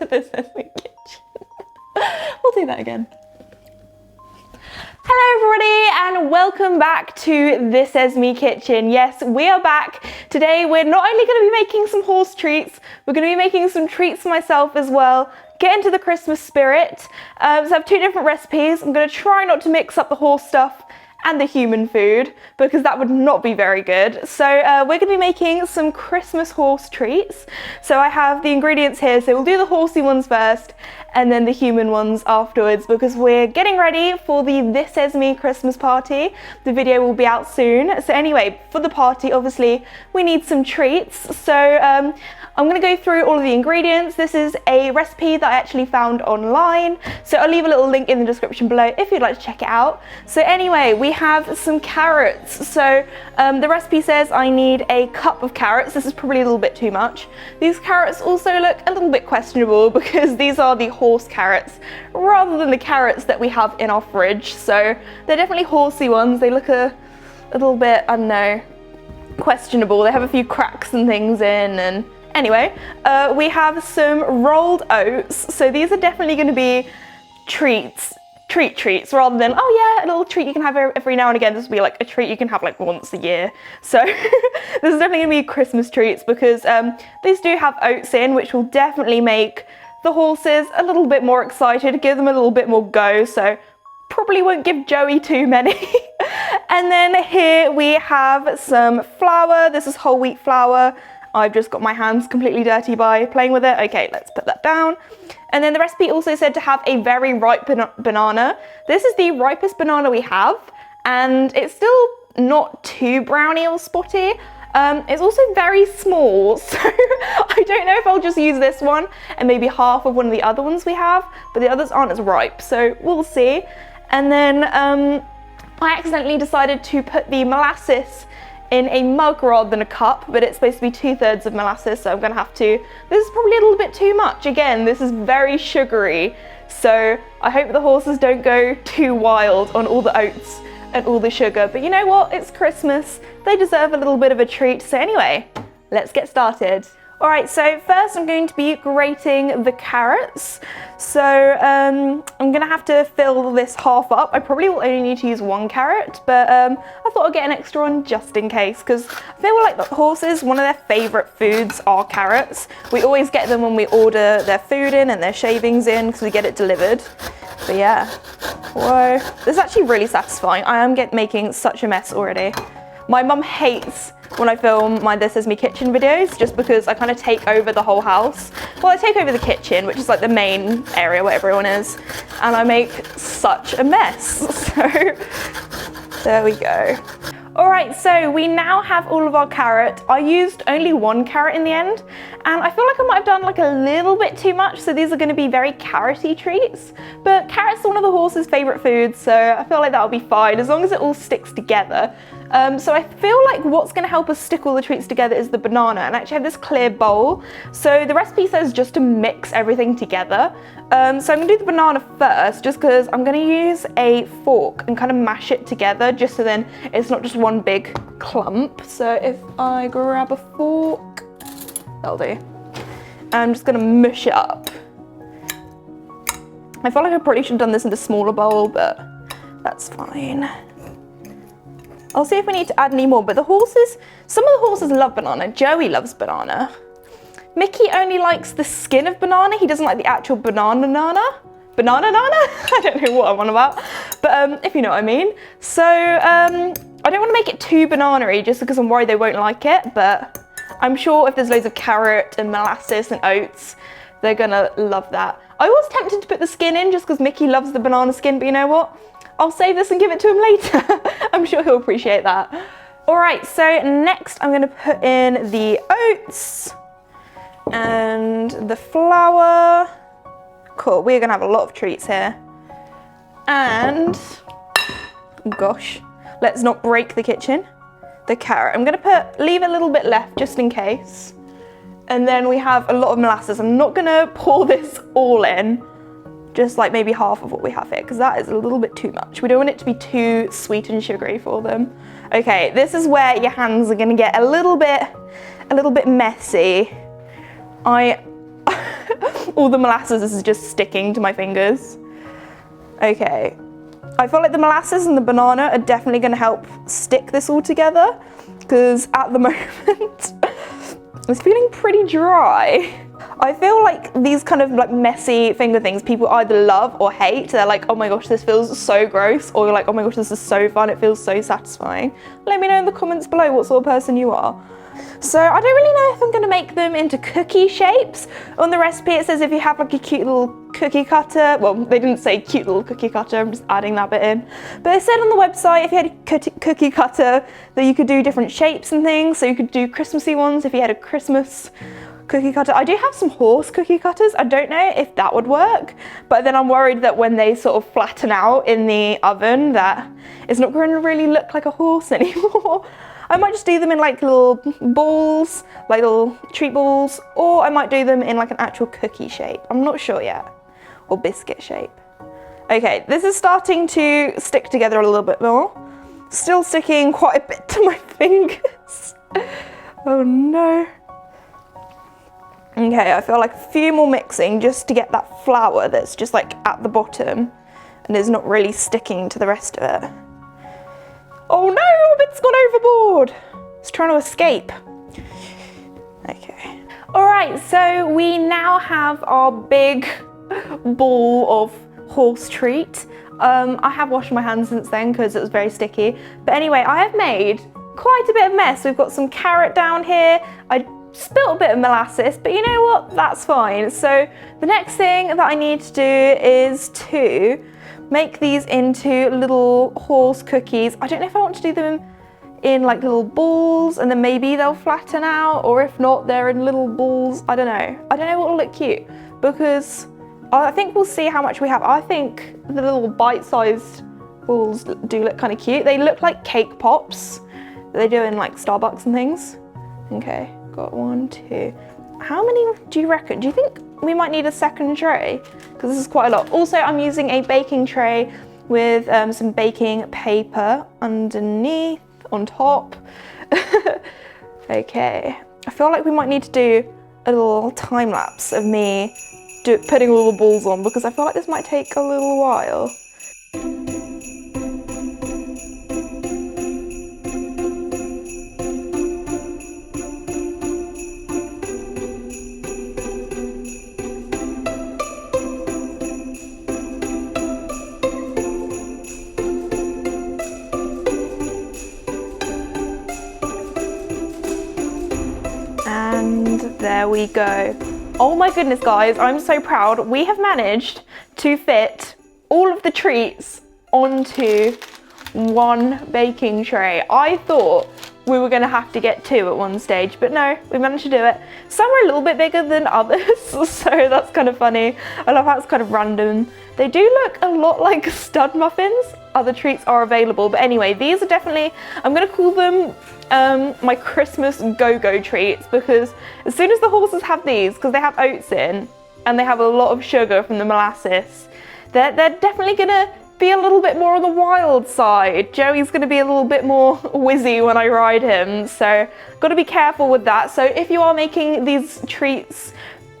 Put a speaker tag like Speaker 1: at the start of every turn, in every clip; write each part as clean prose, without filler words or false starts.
Speaker 1: This Esme kitchen. We'll do that again. Hello everybody and welcome back to This Esme Kitchen. Yes, we are back. Today we're not only going to be making some horse treats, we're going to be making some treats for myself as well. Get into the Christmas spirit. So I have two different recipes. I'm going to try not to mix up the horse stuff and the human food because that would not be very good. So we're going to be making some Christmas horse treats. So I have the ingredients here. So we'll do the horsey ones first and then the human ones afterwards because we're getting ready for the This Esme Christmas party. The video will be out soon. So anyway, for the party, obviously, we need some treats. So I'm going to go through all of the ingredients. This is a recipe that I actually found online. So I'll leave a little link in the description below if you'd like to check it out. So anyway, we have some carrots. So the recipe says I need a cup of carrots. This is probably a little bit too much. These carrots also look a little bit questionable because these are the horse carrots rather than the carrots that we have in our fridge. So they're definitely horsey ones. They look a little bit, I don't know, questionable. They have a few cracks and things in. And anyway, we have some rolled oats. So these are definitely going to be treats rather than, oh yeah, a little treat you can have every now and again. This will be like a treat you can have like once a year. So this is definitely going to be Christmas treats because these do have oats in, which will definitely make the horses a little bit more excited, give them a little bit more go. So probably won't give Joey too many. And then here we have some flour. This is whole wheat flour. I've just got my hands completely dirty by playing with it. Okay, let's put that down. And then the recipe also said to have a very ripe banana. This is the ripest banana we have, and it's still not too browny or spotty. It's also very small, so I don't know if I'll just use this one and maybe half of one of the other ones we have, but the others aren't as ripe, so we'll see. And then I accidentally decided to put the molasses in a mug rather than a cup, but it's supposed to be 2/3 of molasses, so I'm gonna have to, this is probably a little bit too much. Again, this is very sugary, so I hope the horses don't go too wild on all the oats and all the sugar, but you know what, it's Christmas, they deserve a little bit of a treat. So anyway, let's get started. All right, so first I'm going to be grating the carrots. So I'm gonna have to fill this half up. I probably will only need to use one carrot, but I thought I'd get an extra one just in case, because I feel like the horses, one of their favorite foods are carrots. We always get them when we order their food in and their shavings in because we get it delivered. But yeah, whoa, this is actually really satisfying. I am making such a mess already. My mum hates when I film my This Esme Kitchen videos just because I kind of take over the whole house. Well, I take over the kitchen, which is like the main area where everyone is, and I make such a mess. So there we go. All right, so we now have all of our carrot. I used only one carrot in the end, and I feel like I might have done like a little bit too much, so these are gonna be very carroty treats, but carrots are one of the horses' favorite foods, so I feel like that'll be fine, as long as it all sticks together. So I feel like what's gonna help us stick all the treats together is the banana, and I actually have this clear bowl. So the recipe says just to mix everything together. So I'm gonna do the banana first, just because I'm gonna use a fork and kind of mash it together, just so then it's not just one big clump. So if I grab a fork, that'll do. I'm just gonna mush it up. I feel like I probably should have done this in a smaller bowl, but that's fine. I'll see if we need to add any more, but the horses, some of the horses love banana. Joey loves banana. Mickey only likes the skin of banana. He doesn't like the actual banana nana. Banana nana? I don't know what I'm on about, but if you know what I mean. So I don't want to make it too banana-y just because I'm worried they won't like it, but I'm sure if there's loads of carrot and molasses and oats, they're gonna love that. I was tempted to put the skin in just because Mickey loves the banana skin, but you know what? I'll save this and give it to him later. I'm sure he'll appreciate that. All right, so next I'm gonna put in the oats and the flour. Cool, we're gonna have a lot of treats here. And, gosh, let's not break the kitchen. The carrot, I'm gonna leave a little bit left just in case. And then we have a lot of molasses. I'm not gonna pour this all in, just like maybe half of what we have here, because that is a little bit too much. We don't want it to be too sweet and sugary for them. Okay, this is where your hands are gonna get a little bit messy. all the molasses is just sticking to my fingers. Okay, I feel like the molasses and the banana are definitely going to help stick this all together, because at the moment it's feeling pretty dry. I feel like these kind of like messy finger things people either love or hate. They're like, oh my gosh, this feels so gross, or you're like, oh my gosh, this is so fun, it feels so satisfying. Let me know in the comments below what sort of person you are. So I don't really know if I'm going to make them into cookie shapes. On the recipe it says if you have like a cute little cookie cutter, well, they didn't say cute little cookie cutter, I'm just adding that bit in. But it said on the website if you had a cookie cutter that you could do different shapes and things, so you could do Christmassy ones if you had a Christmas cookie cutter. I do have some horse cookie cutters. I don't know if that would work, but then I'm worried that when they sort of flatten out in the oven that it's not going to really look like a horse anymore. I might just do them in like little balls, like little treat balls, or I might do them in like an actual cookie shape. I'm not sure yet, or biscuit shape. Okay, this is starting to stick together a little bit more. Still sticking quite a bit to my fingers. Oh no. Okay, I feel like a few more mixing just to get that flour that's just like at the bottom and is not really sticking to the rest of it. Oh no, a bit's gone overboard. It's trying to escape. Okay. All right, so we now have our big ball of horse treat. I have washed my hands since then because it was very sticky. But anyway, I have made quite a bit of mess. We've got some carrot down here. I spilled a bit of molasses, but you know what? That's fine. So the next thing that I need to do is to make these into little horse cookies. I don't know if I want to do them in like little balls and then maybe they'll flatten out, or if not, they're in little balls. I don't know. I don't know what will look cute, because I think we'll see how much we have. I think the little bite-sized balls do look kind of cute. They look like cake pops that they do in like Starbucks and things. Okay, got 1, 2. How many do you reckon? Do you think we might need a second tray? Because this is quite a lot. Also, I'm using a baking tray with some baking paper underneath, on top. Okay, I feel like we might need to do a little time lapse of me putting all the balls on, because I feel like this might take a little while. And there we go. Oh my goodness, guys, I'm so proud. We have managed to fit all of the treats onto one baking tray. I thought we were gonna have to get 2 at one stage, but no, we managed to do it. Some are a little bit bigger than others, so that's kind of funny. I love how it's kind of random. They do look a lot like stud muffins. Other treats are available, but anyway, these are definitely, I'm gonna call them my Christmas go-go treats, because as soon as the horses have these, because they have oats in and they have a lot of sugar from the molasses, they're definitely gonna be a little bit more on the wild side. Joey's gonna be a little bit more whizzy when I ride him, so gotta be careful with that. So if you are making these treats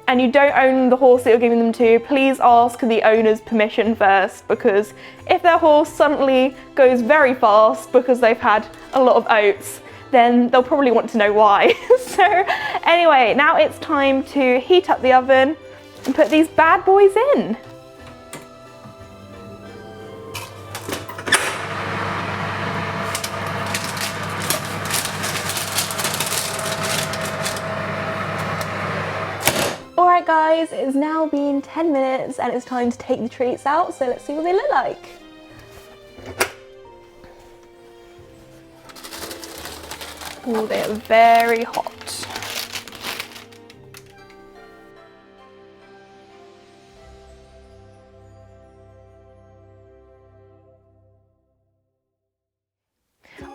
Speaker 1: and you don't own the horse that you're giving them to, please ask the owner's permission first, because if their horse suddenly goes very fast because they've had a lot of oats, then they'll probably want to know why. So anyway, now it's time to heat up the oven and put these bad boys in. Alright guys, it's now been 10 minutes and it's time to take the treats out, so let's see what they look like. Oh, they are very hot.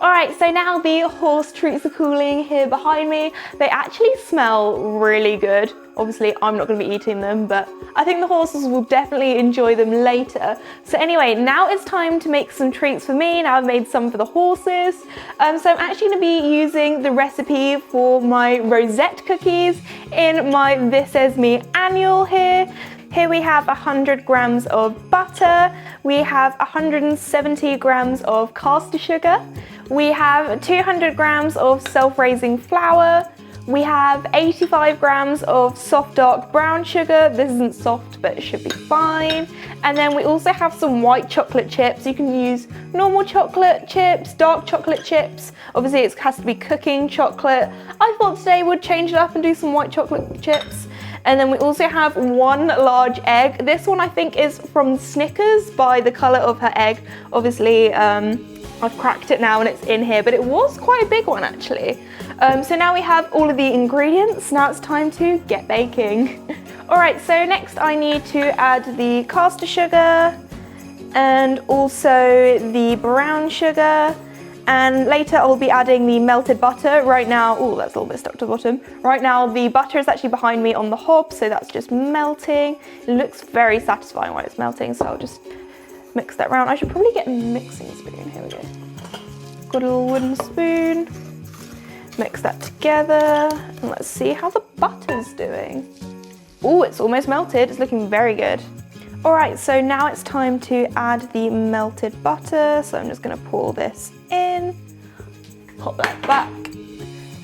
Speaker 1: Alright right, so now the horse treats are cooling here behind me. They actually smell really good. Obviously, I'm not going to be eating them, but I think the horses will definitely enjoy them later. So anyway, now it's time to make some treats for me. Now I've made some for the horses. So I'm actually going to be using the recipe for my rosette cookies in my This Esme annual here. Here we have 100 grams of butter. We have 170 grams of caster sugar. We have 200 grams of self-raising flour. We have 85 grams of soft dark brown sugar. This isn't soft, but it should be fine. And then we also have some white chocolate chips. You can use normal chocolate chips, dark chocolate chips. Obviously it has to be cooking chocolate. I thought today we'd change it up and do some white chocolate chips. And then we also have one large egg. This one I think is from Snickers by the color of her egg. Obviously, I've cracked it now and it's in here, but it was quite a big one actually. So now we have all of the ingredients. Now it's time to get baking. All right, so next I need to add the caster sugar and also the brown sugar. And later I'll be adding the melted butter. Right now, oh, that's a little bit stuck to the bottom. Right now the butter is actually behind me on the hob, so that's just melting. It looks very satisfying while it's melting, so I'll just mix that around. I should probably get a mixing spoon. Here we go. Got a little wooden spoon. Mix that together, and let's see how the butter's doing. Oh, it's almost melted. It's looking very good. All right, so now it's time to add the melted butter. So I'm just gonna pour this in, pop that back,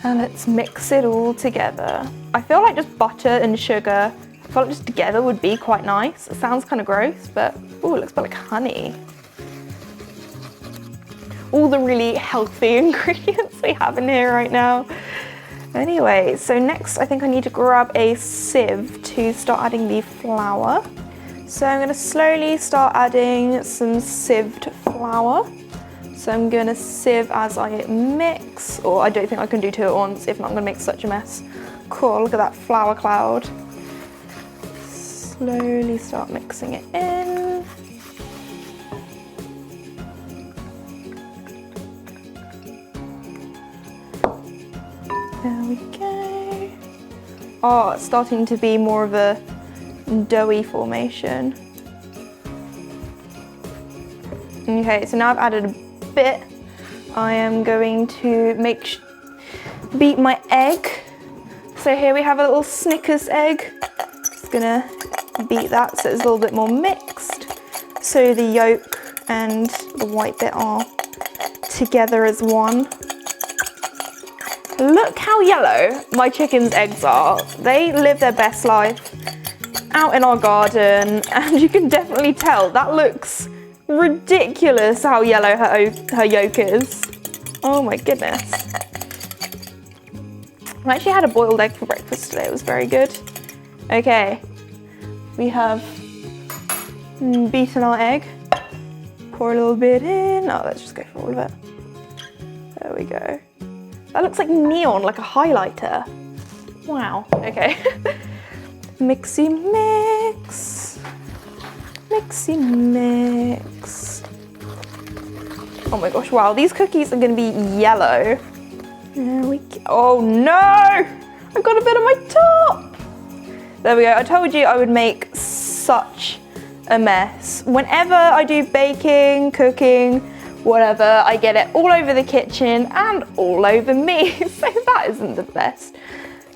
Speaker 1: and let's mix it all together. I feel like just butter and sugar, I feel like just together would be quite nice. It sounds kind of gross, but oh, it looks a bit like honey. All the really healthy ingredients we have in here right now. Anyway, so next I think I need to grab a sieve to start adding the flour. So I'm going to slowly start adding some sieved flour. So I'm going to sieve as I mix, or I don't think I can do two at once, if not I'm going to make such a mess. Cool, look at that flour cloud. Slowly start mixing it in. There we go. Oh, it's starting to be more of a doughy formation. Okay, so now I've added a bit. I am going to beat my egg. So here we have a little Snickers egg. Just gonna beat that so it's a little bit more mixed. So the yolk and the white bit are together as one. Look how yellow my chicken's eggs are. They live their best life out in our garden, and you can definitely tell that looks ridiculous how yellow her yolk is. Oh my goodness. I actually had a boiled egg for breakfast today. It was very good. Okay, we have beaten our egg. Pour a little bit in. Oh, let's just go for all of it. There we go. That looks like neon, like a highlighter. Wow, okay. Mixy mix. Mixy mix. Oh my gosh, wow, these cookies are gonna be yellow. There we go. Oh no! I got a bit on my top! There we go, I told you I would make such a mess. Whenever I do baking, cooking, whatever, I get it all over the kitchen and all over me, so that isn't the best.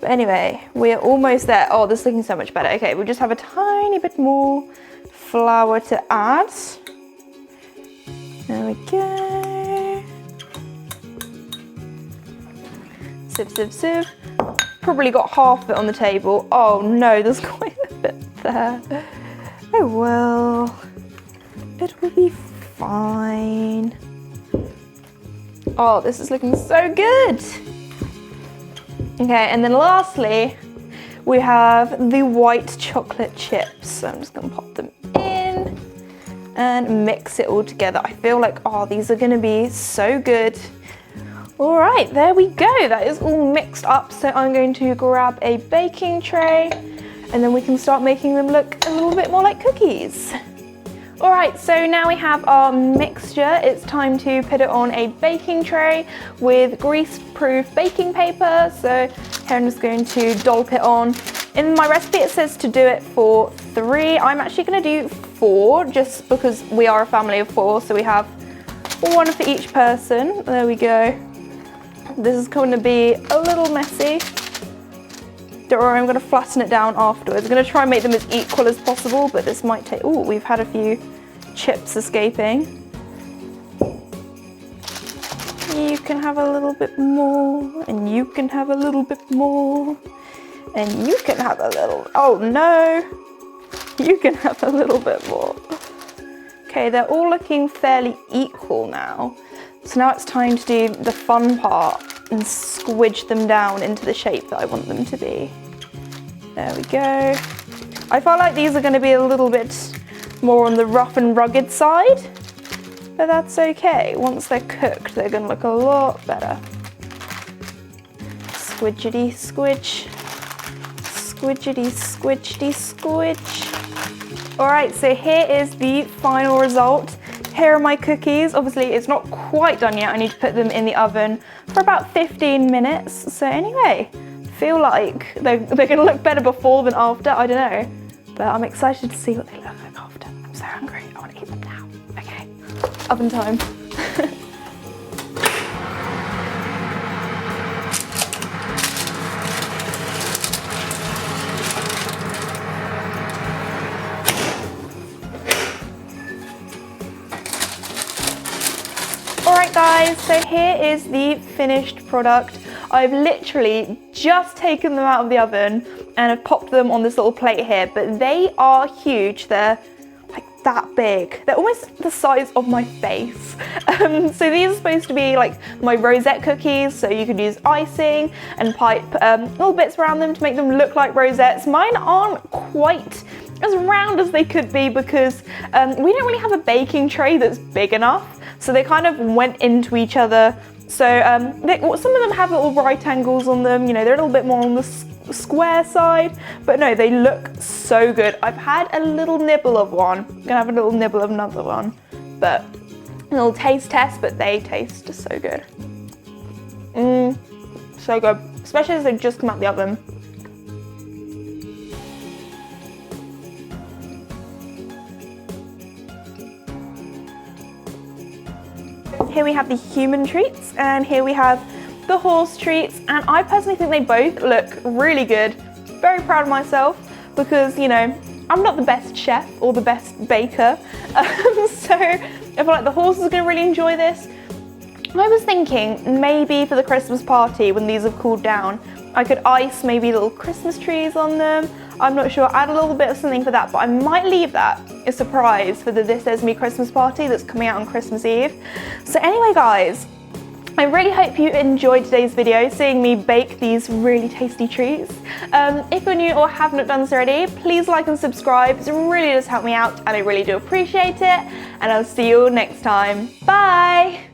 Speaker 1: But anyway, we're almost there. Oh, this is looking so much better. Okay, we'll just have a tiny bit more flour to add. There we go. Sieve, sieve, sieve. Probably got half of it on the table. Oh no, there's quite a bit there. Oh well, it will be fine. Oh, this is looking so good. Okay, and then lastly, we have the white chocolate chips. So I'm just gonna pop them in and mix it all together. I feel like, oh, these are gonna be so good. All right, there we go. That is all mixed up. So I'm going to grab a baking tray and then we can start making them look a little bit more like cookies. All right, so now we have our mixture. It's time to put it on a baking tray with grease-proof baking paper. So here I'm just going to dollop it on. In my recipe, it says to do it for 3. I'm actually gonna do 4, just because we are a family of 4, so we have 1 for each person. There we go. This is going to be a little messy. Don't worry, I'm gonna flatten it down afterwards. I'm gonna try and make them as equal as possible, but this might take, oh, we've had a few chips escaping. You can have a little bit more, and you can have a little bit more, and you can have a little, oh no, you can have a little bit more. Okay, they're all looking fairly equal now. So now it's time to do the fun part and squidge them down into the shape that I want them to be. There we go. I feel like these are going to be a little bit more on the rough and rugged side, but that's okay. Once they're cooked, they're going to look a lot better. Squidgety squidge. Squidgety squidgety squidge. All right, so here is the final result. Here are my cookies. Obviously, it's not quite done yet. I need to put them in the oven for about 15 minutes. So anyway, feel like they're gonna look better before than after. I don't know, but I'm excited to see what they look like after. I'm so hungry. I want to eat them now. Okay, oven time. Alright guys, so here is the finished product. I've literally just taken them out of the oven and have popped them on this little plate here, but they are huge. They're like that big. They're almost the size of my face. So these are supposed to be like my rosette cookies, so you could use icing and pipe little bits around them to make them look like rosettes. Mine aren't quite as round as they could be because we don't really have a baking tray that's big enough. So they kind of went into each other. So some of them have little right angles on them, you know, they're a little bit more on the square side, but no, they look so good. I've had a little nibble of one. I'm gonna have a little nibble of another one, but a little taste test, but they taste so good. So good, especially as they've just come out the oven. Here we have the human treats, and here we have the horse treats, and I personally think they both look really good. Very proud of myself because, you know, I'm not the best chef or the best baker, so I feel like the horses are going to really enjoy this. I was thinking maybe for the Christmas party, when these have cooled down, I could ice maybe little Christmas trees on them. I'm not sure, add a little bit of something for that, but I might leave that a surprise for the This Esme Christmas party that's coming out on Christmas Eve. So anyway guys, I really hope you enjoyed today's video, seeing me bake these really tasty treats. If you're new or have not done so already, please like and subscribe. It really does help me out and I really do appreciate it. And I'll see you all next time. Bye!